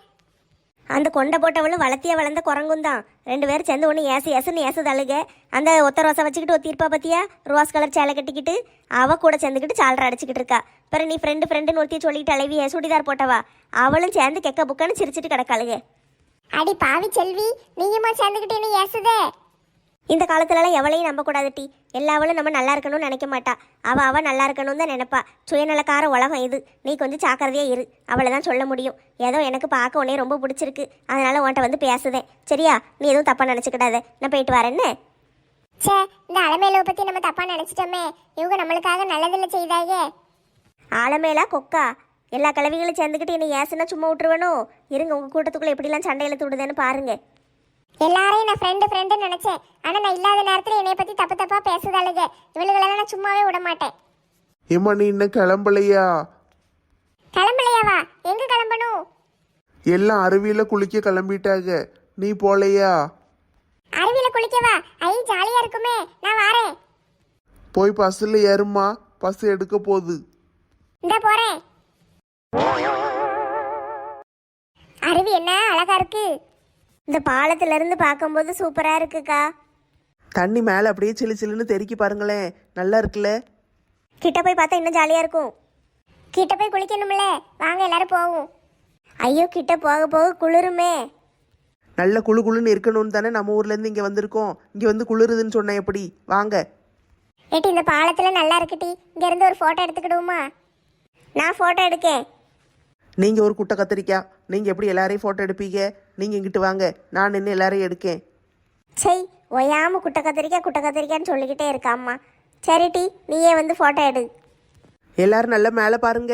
அந்த கொண்டை போட்டவளும் வளர்த்தியா வளர்ந்த குரங்கும் தான். 2 பேரும் சேர்ந்து ஒன்று ஏசுன்னு ஏசுதாளுங்க. அந்த ஒத்த ரோசை வச்சுக்கிட்டு ஒத்திருப்பா பத்தியா, ரோஸ் கலர் சேலை கட்டிக்கிட்டு அவ கூட சேர்ந்துக்கிட்டு சால்ரை அடிச்சுக்கிட்டு இருக்கா. பிறகு நீ ஃப்ரெண்டுன்னு ஒருத்திய சொல்லிட்டு அலைவிய சுடிதார் போட்டவா, அவளும் சேர்ந்து கெக்க புக்கன்னு சிரிச்சிட்டு கிடக்காளுங்க. அடி பாவி செல்வி, நீயுமா சேர்ந்துக்கிட்டு என்ன ஏசுதே? இந்த காலத்துலலாம் எவளையும் நம்பக்கூடாது டி. எல்லாவளும் நம்ம நல்லா இருக்கணும்னு நினைக்க மாட்டா. அவ நல்லா இருக்கணும்னு தான் நினைப்பா. சுயநலக்கார உலகம் இது. நீ கொஞ்சம் ஜாக்கிரதையா இரு, அவளை தான் சொல்ல முடியும். ஏதோ எனக்கு பார்க்க உடனே ரொம்ப பிடிச்சிருக்கு, அதனால உன்கிட்ட வந்து பேசுதேன். சரியா? நீ எதுவும் தப்பா நினைச்சுக்கிடாத, நான் போயிட்டு வரேன்னு. சே, இந்த அலமேலுவை பத்தி நம்ம தப்பா நினைச்சிட்டோமே. இவங்க நம்மளுக்காக நல்லதில்ல செய்தாயே. ஆலமேலா கொக்கா, எல்லா கிழவிகளும் சேர்ந்துக்கிட்டு என்னை ஏசுனா சும்மா விட்டுருவனோ? இருங்க, உங்க கூட்டத்துக்குள்ள எப்படிலாம் சண்டை இழுத்து விடுதேன்னு பாருங்க. எல்லாரையும் நான் ஃப்ரெண்டு நினைச்சேன், ஆனா நான் இல்லாத நேரத்துல என்னை பத்தி தப்பா பேசுதாளுக. இவளுகளெல்லாம் நான் சும்மாவே விட மாட்டேன். ஏம்மா, நீ இன்னும் கிளம்பலையா? கிளம்பலையாவா? எங்க கிளம்பணும்? எல்லாம் அருவியில குளிக்க கிளம்பிட்டாங்க, நீ போலையா? அருவியில குளிக்கவா? ஐ ஜாலியா இருக்குமே, நான் வாரேன். போய் பஸ்ஸில் ஏறுமா, பஸ் எடுக்க போகுது. இந்த போறேன். அருவி என்ன அழகா இருக்கு. இந்த பாலத்துல இருந்து பார்க்கும்போது சூப்பரா இருக்குக்கா. தண்ணி மேலே அப்படியே சிலு சிலுன்னு தெறிக்கி பாருங்களேன், நல்லா இருக்குல்ல. கிட்ட போய் பார்த்தா இன்னும் ஜாலியா இருக்கும். கிட்ட போய் குளிக்கணும்ல, வாங்க எல்லாரும் போவோம். ஐயோ, கிட்ட போக போக குளிருமே. நல்ல குளு குளுன்னு இருக்கணும்னு தானே நம்ம ஊர்லேருந்து இங்கே வந்திருக்கோம். இங்கே வந்து குளிருதுன்னு சொன்னேன் எப்படி? வாங்க. ஏட்டி இந்த பாலத்துல நல்லா இருக்குட்டி, இங்க இருந்து ஒரு போட்டோ எடுத்துக்கிடுவோமா? நான் போட்டோ எடுக்கேன். நீங்கள் ஒரு குட்டை கத்திரிக்காய், நீங்கள் எப்படி எல்லாரையும் ஃபோட்டோ எடுப்பீங்க? நீங்கள் இங்கிட்டு வாங்க, நான் நின்று எல்லாரையும் எடுக்கேன். சை, ஒயாம குட்டை கத்திரிக்கான்னு சொல்லிக்கிட்டே இருக்காம்மா. சரி டி, நீயே வந்து போட்டோ எடு. எல்லாரும் நல்லா மேலே பாருங்க.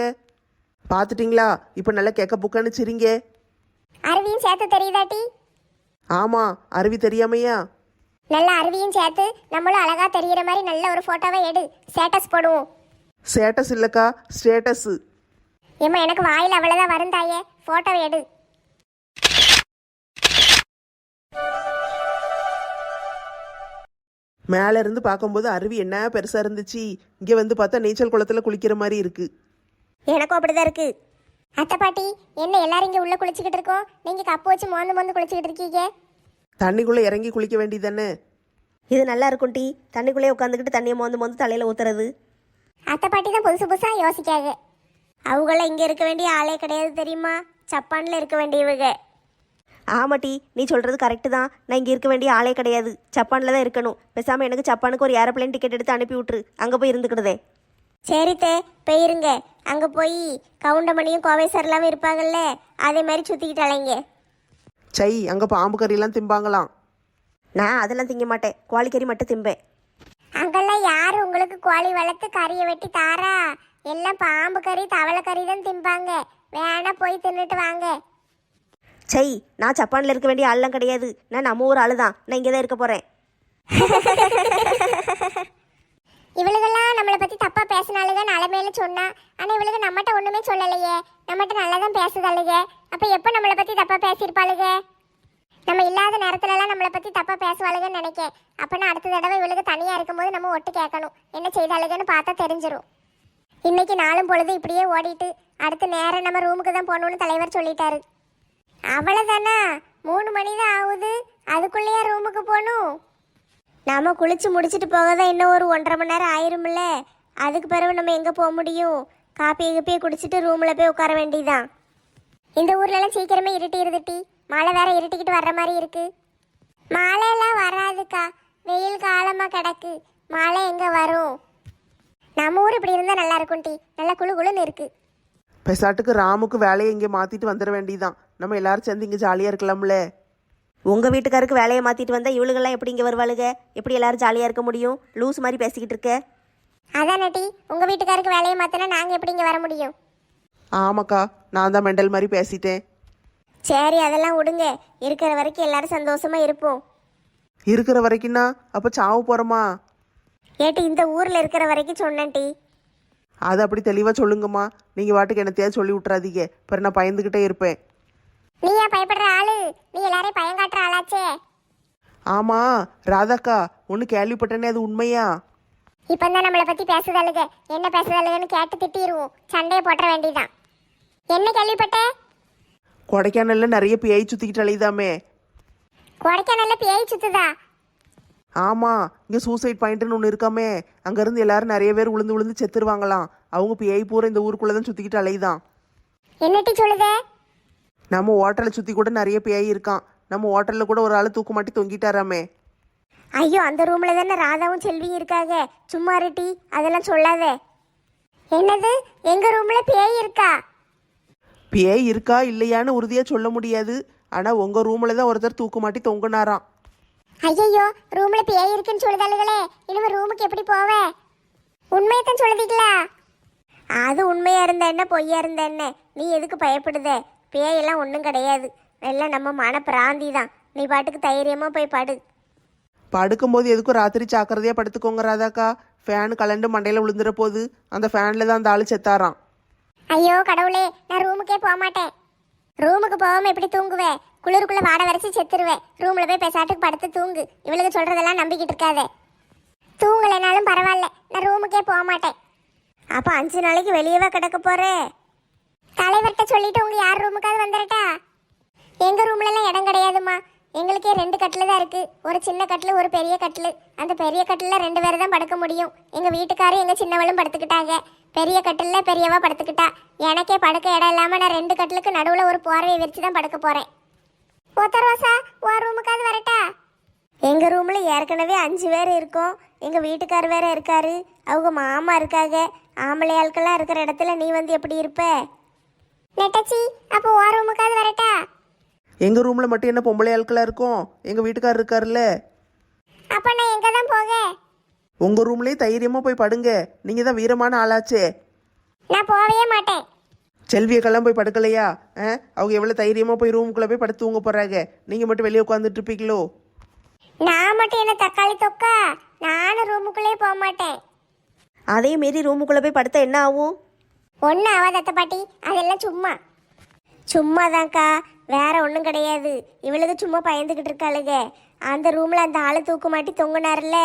பார்த்துட்டிங்களா? இப்போ நல்லா கேட்க புக்கன்னு சிரிங்க. அருவியும் சேர்த்து தெரியுதாட்டி? ஆமாம், அருவி தெரியாமையா? நல்ல அருவியும் சேர்த்து நம்மளும் அழகா தெரியுற மாதிரி நல்ல ஒரு போட்டோவை எடு, ஸ்டேட்டஸ் போடுவோம். ஸ்டேட்டஸ் இல்லைக்கா, ஸ்டேட்டஸு. ஏம்மா எனக்கு வாயில் அவ்வளோதான் வருந்தாயே, போட்டோவை எடு. மேலே இருந்து பார்க்கும்போது அருவி என்ன பெருசாக இருந்துச்சு. இங்கே வந்து பார்த்தா நீச்சல் குளத்தில் குளிக்கிற மாதிரி இருக்கு. எனக்கும் அப்படிதான் இருக்கு. அத்தை பாட்டி, என்ன எல்லாரும் இங்கே உள்ள குளிச்சுக்கிட்டு இருக்கோம், நீங்கள் கப்பு வச்சு மோந்து மோந்து குளிச்சுக்கிட்டு இருக்கீங்க. தண்ணிக்குள்ளே இறங்கி குளிக்க வேண்டியதானே. இது நல்லா இருக்கும் டி, தண்ணிக்குள்ளே உட்காந்துக்கிட்டு தண்ணியை மோந்து மோந்து தலையில் ஊத்துறது. அத்தை பாட்டி தான் புதுசு புதுசாக யோசிக்காங்க. அவங்கள இங்கே இருக்க வேண்டிய ஆளே கிடையாது தெரியுமா, ஜப்பானில் இருக்க வேண்டியவங்க. ஆமாட்டி, நீ சொல்கிறது கரெக்டு தான். நான் இங்கே இருக்க வேண்டிய ஆளே கிடையாது, ஜப்பானில் தான் இருக்கணும். பேசாமல் எனக்கு ஜப்பானுக்கு ஒரு ஏரோப்ளேன் டிக்கெட் எடுத்து அனுப்பி விட்ரு, அங்கே போய் இருந்துக்கிடுதே. சரித்தே, போயிருங்க. அங்கே போய் கவுண்டமணியும் கோவை சார்லாம் இருப்பாங்கல்ல, அதே மாதிரி சுற்றிக்கிட்டு அலைங்க. சை, அங்கே பாம்பு கறியெல்லாம் திம்பாங்களாம். நான் அதெல்லாம் திங்க மாட்டேன், கோழிக்கறி மட்டும் திம்பேன். அங்கெல்லாம் யார் உங்களுக்கு கோழி வளர்த்து கறியை வெட்டி தாரா? எல்லாம் பாம்பு கறி தவளை கறி தான் திம்பாங்க. வேணா போய் தின்னுட்டு வாங்க. சை, நான் ஜப்பானில் இருக்க வேண்டிய ஆள்லாம் கிடையாது. நான் நம்ம ஊர் ஆளு தான். நான் இங்கே தான் இருக்க போகிறேன். இவளுகெல்லாம் நம்மளை பற்றி தப்பாக பேசினாலுங்க நிலமையில சொன்னா. ஆனால் இவளுக்கு நம்மகிட்ட ஒன்றுமே சொல்லலையே, நம்மகிட்ட நல்லா தான் பேசுதாளுங்க. அப்போ எப்போ நம்மளை பற்றி தப்பாக பேசியிருப்பாளுங்க? நம்ம இல்லாத நேரத்துலலாம் நம்மளை பற்றி தப்பாக பேசுவாளுங்கன்னு நினைக்கேன். அப்போனா அடுத்த தடவை இவளுக்கு தனியாக இருக்கும்போது நம்ம ஒட்டு கேட்கணும், என்ன செய்தாளுங்கன்னு பார்த்தா தெரிஞ்சிடும். இன்னைக்கு நாளும் பொழுது இப்படியே ஓடிட்டு அடுத்த நேரம் நம்ம ரூமுக்கு தான் போகணுன்னு தலைவர் சொல்லிட்டாரு. அவ்வளோதானா? 3 மணி தான் ஆகுது, அதுக்குள்ளேயே ரூமுக்கு போகணும். நாம குளிச்சு முடிச்சுட்டு போக தான் இன்னும் ஒரு 1.5 மணி நேரம் ஆயிரும்ல. அதுக்கு பிறகு நம்ம எங்கே போக முடியும்? காப்பியை கீப்பியை குடிச்சிட்டு ரூமில் போய் உட்கார வேண்டியதான். இந்த ஊர்லலாம் சீக்கிரமே இருட்டிடுதுட்டி, மழை வேற இருட்டிக்கிட்டு வர்ற மாதிரி இருக்கு. மழையெல்லாம் வராதுக்கா, வெயில் காலமாக கிடக்கு, மழை எங்கே வரும்? நம்ம ஊர் இப்படி இருந்தால் நல்லா இருக்கும் டி, நல்லா குளு குளுன்னு இருக்கு. பெசாட்டுக்கு ராமுக்கு வேலையை இங்கே மாற்றிட்டு வந்துட வேண்டியதான். நம்ம எல்லாரும் சேர்ந்து இங்கே ஜாலியாக இருக்கலாம்ல. உங்கள் வீட்டுக்காருக்கு வேலையை மாற்றிட்டு வந்தால் இவளுகெல்லாம் எப்படி இங்கே வருவாளுங்க? எப்படி எல்லாரும் ஜாலியாக இருக்க முடியும்? லூஸ் மாதிரி பேசிக்கிட்டு இருக்க. அதானே டி, உங்கள் வீட்டுக்காருக்கு வேலையை மாற்றினா நாங்கள் எப்படி இங்கே வர முடியும்? ஆமாக்கா, நான் தான் மெண்டல் மாதிரி பேசிட்டேன். சரி, அதெல்லாம் விடுங்க. இருக்கிற வரைக்கும் எல்லாரும் சந்தோஷமாக இருப்போம். இருக்கிற வரைக்கும்னா அப்போ சாவு போகிறோமா? ஏட்டி, இந்த ஊரில் இருக்கிற வரைக்கும் சொன்னேன் டி. அது அப்படி தெளிவாக சொல்லுங்கம்மா. நீங்கள் வாட்டுக்கு என்னத்தையாவது சொல்லி விட்றாதீங்க, பிறகு நான் பயந்துக்கிட்டே இருப்பேன். நீ ஏன் பயப்படுற ஆளு? நீ எல்லாரையும் பயங்காட்டுற ஆளாச்சே. ஆமாம் ராதாக்கா, ஒன்று கேள்விப்பட்டேனே, அது உண்மையா? இப்போ தான் நம்மளை பற்றி பேசுதலுங்க, என்ன பேசுதலுங்கன்னு கேட்டு திட்டிடுவோம், சண்டையை போட்டுற வேண்டியதான். என்ன கேள்விப்பட்ட? கொடைக்கானலில் நிறைய பேய் சுற்றிக்கிட்டு அழையுதாமே. கொடைக்கானல்ல பேய் சுத்துதா? ஆமாம், இங்கே சூசைட் பாயிண்ட்னு ஒன்று இருக்காமே, அங்கேருந்து எல்லாரும் நிறைய பேர் விழுந்து விழுந்து செத்துருவாங்களாம். அவங்க பேய் பூரா இந்த ஊருக்குள்ளே தான் சுற்றிக்கிட்டு அலையுதான். என்னட்டி சொல்லுதே? நம்ம ஹோட்டலை சுற்றி கூட நிறைய பேய் இருக்கான். நம்ம ஹோட்டலில் கூட ஒரு ஆள் தூக்கு மாட்டி தொங்கிட்டாராமே. ஐயோ, அந்த ரூமில் தானே ராதாவும் செல்வியும் இருக்காங்க. சும்மா இருட்டி, அதெல்லாம் சொல்லாதே. என்னது, எங்க ரூம்ல பேய் இருக்கா? பேய் இருக்கா இல்லையான்னு உறுதியாக சொல்ல முடியாது. ஆனால் உங்கள் ரூமில் தான் ஒருத்தர் தூக்கு மாட்டி தொங்குனாராம். ஐயோ, ரூம்ல பேய் இருக்குன்னு சொல்லுதாளுகளே, இனிமே ரூமுக்கு எப்படி போவே? உண்மையத்தான் சொல்லுதீங்களா? அது உண்மையாக இருந்த என்ன பொய்யா இருந்த என்ன? நீ எதுக்கு பயப்படுதே? பேயெல்லாம் ஒன்றும் கிடையாது, எல்லாம் நம்ம மன பிராந்தி தான். நீ பாட்டுக்கு தைரியமாக போய் படு. படுக்கும்போது எதுக்கும் ராத்திரி ஜாக்கிரதையாக படுத்துக்கோங்க ராதாக்கா. ஃபேன் கலண்டு மண்டையில் விழுந்துற போது அந்த ஃபேனில் தான் அந்த ஆள் செத்தாராம். ஐயோ கடவுளே, நான் ரூமுக்கே போக மாட்டேன். ரூமுக்கு போகாம எப்படி தூங்குவேன்? குளிருக்குள்ள வாட வரைச்சி செத்துருவேன். ரூம்ல போய் பேசாட்டுக்கு படுத்து தூங்கு. இவளுக்கு சொல்றதெல்லாம் நம்பிக்கிட்டு இருக்காதே. தூங்கலைனாலும் பரவாயில்ல, நான் ரூமுக்கே போக மாட்டேன். அப்போ 5 நாளைக்கு வெளியவே கிடக்க போகிறேன். தலைவர்கிட்ட சொல்லிட்டு உங்க யார் ரூமுக்காவது வந்துடட்டா? எங்க ரூம்ல எல்லாம் இடம் கிடையாதுமா, எங்களுக்கே 2 கட்டில் தான் இருக்கு. ஒரு சின்ன கட்டில் ஒரு பெரிய கட்டில். அந்த பெரிய கட்டிலில் 2 பேர் தான் படுக்க முடியும். எங்கள் வீட்டுக்காரும் எங்கள் சின்னவளும் படுத்துக்கிட்டாங்க. பெரிய கட்டிலில் பெரியவா படுத்துக்கிட்டா. எனக்கே படுக்க இடம் இல்லாமல் நான் 2 கட்டிலுக்கு நடுவில் ஒரு போர்வையை விரிச்சு தான் படுக்க போகிறேன். ரோசா உன் ரூமுக்காவது வரட்டா? எங்கள் ரூமில் ஏற்கனவே 5 பேர் இருக்கோம். எங்கள் வீட்டுக்கார் வேற இருக்காரு, அவங்க மாமா இருக்காங்க. ஆம்பளை ஆட்கள்லாம் இருக்கிற இடத்துல நீ வந்து எப்படி இருப்ப? நெட்டச்சி அப்போ உன் ரூமுக்காவது வரட்டா? எங்கள் ரூமில் மட்டும் என்ன பொம்பளை ஆட்களாக இருக்கும்? எங்கள் வீட்டுக்காரர் இருக்காருல்ல. அப்போ நான் எங்கே தான் போக? உங்கள் ரூம்லேயே தைரியமாக போய் படுங்க. நீங்கள் தான் வீரமான ஆளாச்சே. நான் போகவே மாட்டேன். செல்வியக்கெல்லாம் போய் படுக்கலையா? அவங்க எவ்வளோ தைரியமாக போய் ரூமுக்குள்ளே போய் படுத்து தூங்க போகிறாங்க. நீங்கள் மட்டும் வெளியே உட்காந்துட்டு இருப்பீங்களோ? நான் மட்டும் என்ன தக்காளி தொக்கா? நானும் ரூமுக்குள்ளே போக மாட்டேன். அதையும் மீறி ரூமுக்குள்ளே போய் படுத்தா என்ன ஆகும்? ஒன்றும் ஆகாத பாட்டி, அதெல்லாம் சும்மா. சும்மாதான்க்கா, வேற ஒன்றும் கிடையாது. இவளுக்கு சும்மா பயந்துக்கிட்டு இருக்காளுங்க. அந்த ரூமில் அந்த ஆளை தூக்கு மாட்டி தொங்குனார்ல,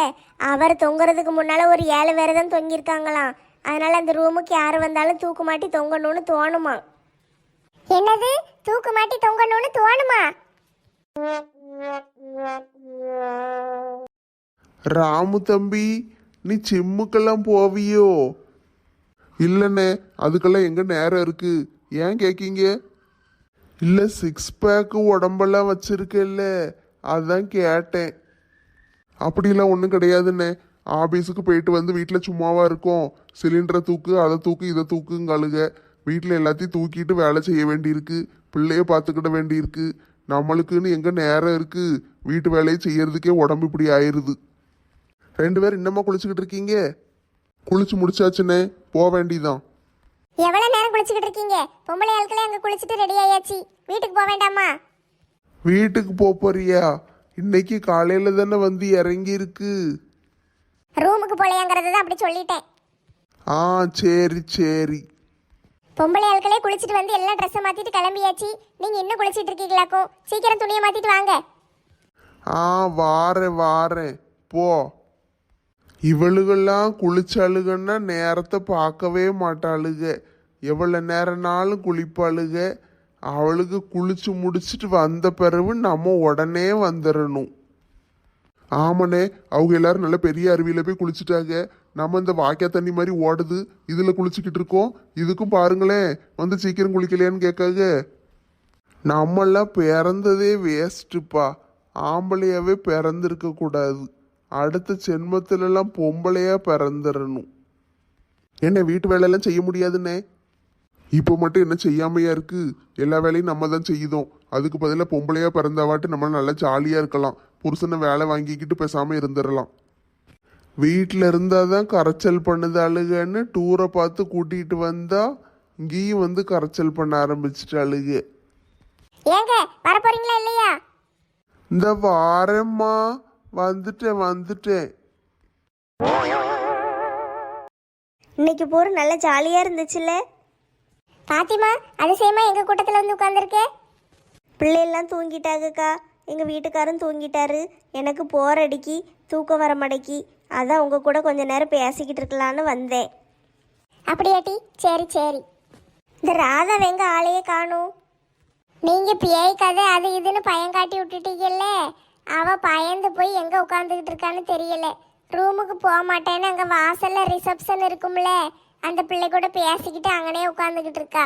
அவர் தொங்குறதுக்கு முன்னால் ஒரு 7 பேர் தான் தொங்கியிருக்காங்களாம். அதனால் அந்த ரூமுக்கு யார் வந்தாலும் தூக்கு மாட்டி தொங்கணும்னு தோணுமா. என்னது, தூக்கு மாட்டி தொங்கணும்னு தோணுமா? ராமு தம்பி, நீ ஜிம்முக்கெல்லாம் போவியோ? இல்லைண்ணே, அதுக்கெல்லாம் எங்க நேரம் இருக்கு. ஏன் கேக்கீங்க? இல்ல 6 பேக்கு உடம்பெல்லாம் வச்சிருக்கேல்ல, அதான் கேட்டேன். அப்படிலாம் ஒன்றும் கிடையாதுண்ணே. ஆபீஸுக்கு போயிட்டு வந்து வீட்டில் சும்மாவா இருக்கோம். சிலிண்டரை தூக்கு, அதை தூக்கு, இதை தூக்குங்கழுக. வீட்டில் எல்லாத்தையும் தூக்கிட்டு வேலை செய்ய வேண்டியிருக்கு. பிள்ளைய பார்த்துக்கிட வேண்டியிருக்கு. நம்மளுக்குன்னு எங்க நேரம் இருக்கு? வீட்டு வேலையை செய்யறதுக்கே உடம்பு இப்படி ஆயிருது. 2 பேர் இன்னமா குளிச்சுக்கிட்டு இருக்கீங்க? குளிச்சு முடிச்சாச்சுண்ணே, போக வேண்டியதான். எவ்வளவு நேரம் குளிச்சுக்கிட்டு இருக்கீங்க? பொம்பளை ஆட்களே அங்க குளிச்சுட்டு ரெடி ஆயாச்சு. வீட்டுக்கு போக வேண்டாமா? வீட்டுக்கு போறியா? இன்னைக்கு காலையில தானே வந்து இறங்கி இருக்கு. ரூமுக்கு போலையாங்கிறது தான் அப்படி சொல்லிட்டேன். ஆ, சரி சரி. பொம்பளை ஆட்களே குளிச்சுட்டு வந்து எல்லாம் ட்ரெஸ்ஸை மாத்திட்டு கிளம்பியாச்சு. நீங்க இன்னும் குளிச்சிட்டு இருக்கீங்களாக்கும். சீக்கிரம் துணியை மாத்திட்டு வாங்க. ஆ, வாரேன் போ. இவளுகெல்லாம் குளிச்சாளுகன்னா நேரத்தை பார்க்கவே மாட்டாளுக. எவ்வளோ நேரம்னாலும் குளிப்பாளுக. அவளுக்கு குளிச்சு முடிச்சுட்டு வந்த பிறகு நம்ம உடனே வந்துடணும். ஆமாண்ணே, அவங்க எல்லாரும் நல்ல பெரிய அருவியில் போய் குளிச்சுட்டாங்க. நம்ம இந்த வாய்க்கா தண்ணி மாதிரி ஓடுது, இதில் குளிச்சுக்கிட்டு இருக்கோம். இதுக்கும் பாருங்களேன், வந்து சீக்கிரம் குளிக்கலையான்னு கேட்காங்க. நம்மெல்லாம் பிறந்ததே வேஸ்ட்டுப்பா. ஆம்பளையாவே பிறந்திருக்க கூடாது. அடுத்த ஜென்மத்திலெல்லாம் பொம்பளையா பிறந்துடணும். என்ன வீட்டு வேலையெல்லாம் செய்ய முடியாதுண்ணே? இப்போ மட்டும் என்ன செய்யாமையா இருக்கு? எல்லா வேலையும் நம்ம தான் செய்யுதோம். அதுக்கு பதிலாக பொம்பளையா பிறந்தாவாட்டு நம்ம நல்லா ஜாலியாக இருக்கலாம். புருஷனை வேலை வாங்கிக்கிட்டு பேசாமல் இருந்துடலாம். வீட்டில் இருந்தால் தான் கரைச்சல் பண்ணுது அழுகன்னு டூரை பார்த்து கூட்டிகிட்டு வந்தா இங்கேயும் வந்து கரைச்சல் பண்ண ஆரம்பிச்சிட்டு அழுக. ஏங்க வர போறீங்களா இல்லையா? இந்த வாரம்மா, வந்துட்டேன். இன்னைக்கு போகிற நல்ல ஜாலியாக இருந்துச்சுல்ல? பாத்திமா, அதிசயமா எங்க கூட்டத்துல வந்து உட்கார்ந்துருக்கே. பிள்ளையெல்லாம் தூங்கிட்டாங்கக்கா. எங்கள் வீட்டுக்காரரும் தூங்கிட்டாரு. எனக்கு போர் அடிக்கி, தூக்கம் வர மடக்கி. அதான் உங்கள் கூட கொஞ்ச நேரம் பேசிக்கிட்டு இருக்கலான்னு வந்தேன். அப்படியாட்டி? சரி சரி. இந்த ராதா எங்க ஆளையே காணும். நீங்க பிஐ கதை அது இதுன்னு பயம் காட்டி விட்டுட்டீங்கல்ல. அவ பயந்து போய் எங்க உட்காந்துக்கிட்டு இருக்கான்னு தெரியல. ரூமுக்கு போக மாட்டேன்னு அங்க வாசல்ல ரிசப்ஷன் இருக்கும்ல, அந்த பிள்ளை கூட பேசிக்கிட்டு அங்கனே உட்காந்துக்கிட்டு இருக்கா.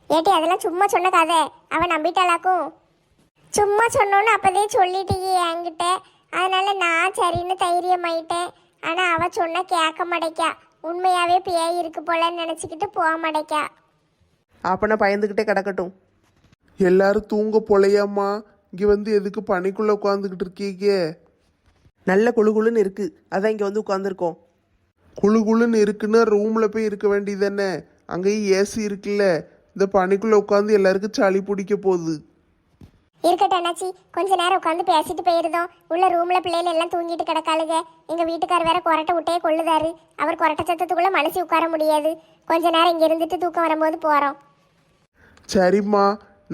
ஏட்டி அதெல்லாம் சும்மா சொன்ன கதை, அவ நம்பிட்டாளாக்கும். சும்மா சொன்னோன்னு அப்பதே சொல்லிட்டீங்க என்கிட்ட. அதனால நான் சரின்னு தைரியமாயிட்டேன். ஆனா அவ சொன்ன கேட்க மாட்டேக்கா. உண்மையாவே பிஐ இருக்கு போலன்னு நினைச்சுக்கிட்டு போக மாட்டேக்கா. அப்போனா பயந்துக்கிட்டே கிடக்கட்டும். எல்லாரும் தூங்க போலையாம்மா? இங்கே வந்து எதுக்கு பனிக்குள்ளே உட்காந்துக்கிட்டு இருக்கீங்க? நல்ல குளுகுளுன்னு இருக்குது, அதான் இங்கே வந்து உட்காந்துருக்கோம். குளுகுளுன்னு இருக்குன்னா ரூமில் போய் இருக்க வேண்டியதானே? அங்கேயும் ஏசி இருக்குல்ல. இந்த பனிக்குள்ளே உட்காந்து எல்லாருக்கும் சளி பிடிக்க போகுது. இருக்கட்டும் அண்ணாச்சி, கொஞ்ச நேரம் உட்காந்து பேசிட்டு போயிருந்தோம். உள்ள ரூம்ல பிள்ளைகள் எல்லாம் தூங்கிட்டு கிடக்காளுங்க. எங்க வீட்டுக்கார் வேற கொரட்டை விட்டே கொள்ளுதாரு. அவர் கொரட்டை சத்தத்துக்குள்ள மனசு உட்கார முடியாது. கொஞ்ச நேரம் இங்க இருந்துட்டு தூக்கம் வரும்போது போறோம். சரிம்மா,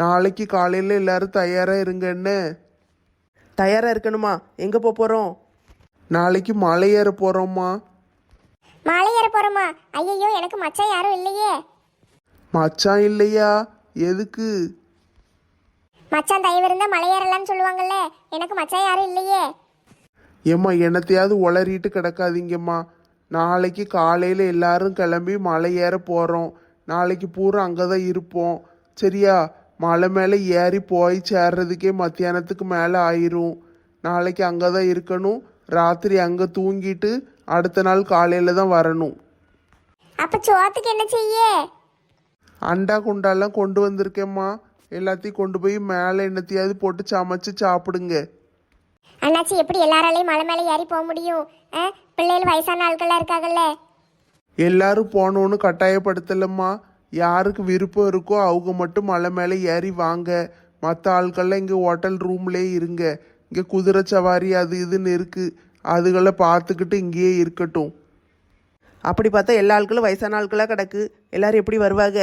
நாளைக்கு காலையில் எல்லாரும் தயாராக இருங்கன்னு. தயாராக இருக்கணுமா? எங்கே போகிறோம்? நாளைக்கு மலை ஏற போகிறோம்மா. மலை ஏற போறோமா? ஐயோ, எனக்கு மச்சான் யாரும் இல்லையே. மச்சான் இல்லையா? எதுக்கு? மச்சான் தயவு இருந்தா மலையேறலாம்னு சொல்லுவாங்கல்ல, எனக்கு மச்சான் யாரும் இல்லையே. ஏம்மா என்னத்தையாவது உளறிட்டு கிடக்காதீங்கம்மா. நாளைக்கு காலையில் எல்லாரும் கிளம்பி மலை ஏற போகிறோம். நாளைக்கு பூரா அங்கே தான் இருப்போம். சரியா? மலை மேலே ஏறி போய் சேர்றதுக்கே மத்தியானத்துக்கு மேலே ஆயிரும். நாளைக்கு அங்கே தான் இருக்கணும். ராத்திரி அங்கே தூங்கிட்டு அடுத்த நாள் காலையில் தான் வரணும். அப்ப சோத்துக்கு என்ன செய்ய? அண்டா குண்டாலாம் கொண்டு வந்திருக்கேம்மா. எல்லாத்தையும் கொண்டு போய் மேலே என்னத்தையாவது போட்டு சமைச்சு சாப்பிடுங்க. அண்ணாச்சி எப்படி எல்லாராலையும் மலை மேலே ஏறி போக முடியும்? பிள்ளைகள் வயசான ஆட்கள்லாம் இருக்காங்கல்ல. எல்லாரும் போகணுன்னு கட்டாயப்படுத்தலம்மா. யாருக்கு விருப்பம் இருக்கோ அவங்க மட்டும் மலை மேலே ஏறி வாங்க. மற்ற ஆட்கள்லாம் இங்கே ஹோட்டல் ரூம்லேயே இருங்க. இங்கே குதிரை சவாரி அது இதுன்னு இருக்குது. அதுகளை பார்த்துக்கிட்டு இங்கேயே இருக்கட்டும். அப்படி பார்த்தா எல்லா ஆட்களும் வயசான ஆட்களாக கிடக்கு. எல்லாரும் எப்படி வருவாங்க?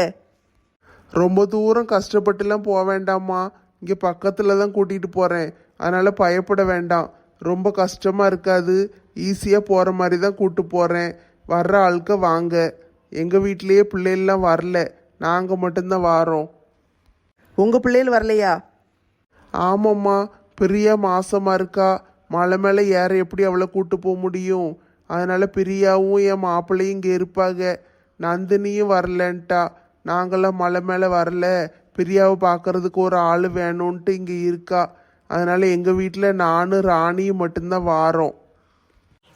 ரொம்ப தூரம் கஷ்டப்பட்டுலாம் போக வேண்டாம்மா. இங்கே பக்கத்தில் தான் கூட்டிகிட்டு போகிறேன். அதனால் பயப்பட வேண்டாம். ரொம்ப கஷ்டமாக இருக்காது. ஈஸியாக போகிற மாதிரி தான் கூப்பிட்டு போகிறேன். வர்ற ஆளுக்க வாங்க. எங்கள் வீட்லேயே பிள்ளைகள்லாம் வரல. நாங்கள் மட்டும்தான் வாரோம். உங்கள் பிள்ளைகள் வரலையா? ஆமாம்மா, பிரியா மாசமாக இருக்கா. மலை மேலே ஏற எப்படி அவளை கூட்டு போக முடியும்? அதனால் பிரியாவும் என் மாப்பிள்ளையும் இங்கே இருப்பாங்க. நந்தினியும் வரலன்ட்டா. நாங்களாம் மலை மேலே வரல, பிரியாவை பார்க்கறதுக்கு ஒரு ஆள் வேணும்ன்ட்டு இங்கே இருக்கா. அதனால் எங்கள் வீட்டில் நானும் ராணியும் மட்டும்தான் வாரோம்.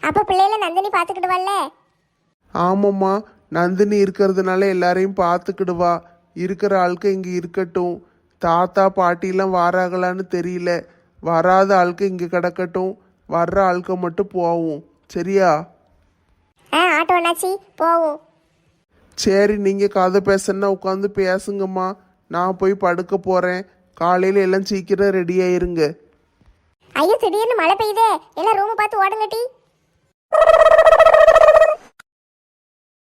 அப்ப பிள்ளைகளை நந்தினி பாத்துக்கிடுவாள்ல. ஆமாம்மா, நந்தினி இருக்கிறதுனால எல்லாரையும் பார்த்துக்கிடுவா. இருக்கிற ஆளுக்கு இங்கே இருக்கட்டும். தாத்தா பாட்டிலாம் வாராங்களான்னு தெரியல. வராத ஆளுக்கு இங்கே கிடக்கட்டும். வர்ற ஆளுக்க மட்டும் போவோம். சரியா? ஆட்டோ அண்ணாச்சி போவோம். சரி, நீங்கள் கதை பேசணுன்னா உட்காந்து பேசுங்கம்மா. நான் போய் படுக்க போகிறேன். காலையில் எல்லாம் சீக்கிரம் ரெடி ஆயிருங்க. ஐயோ திடீர்னு மழை பெய்யுதே, எல்லாம் ரூம் பார்த்து ஓடுங்கட்டி.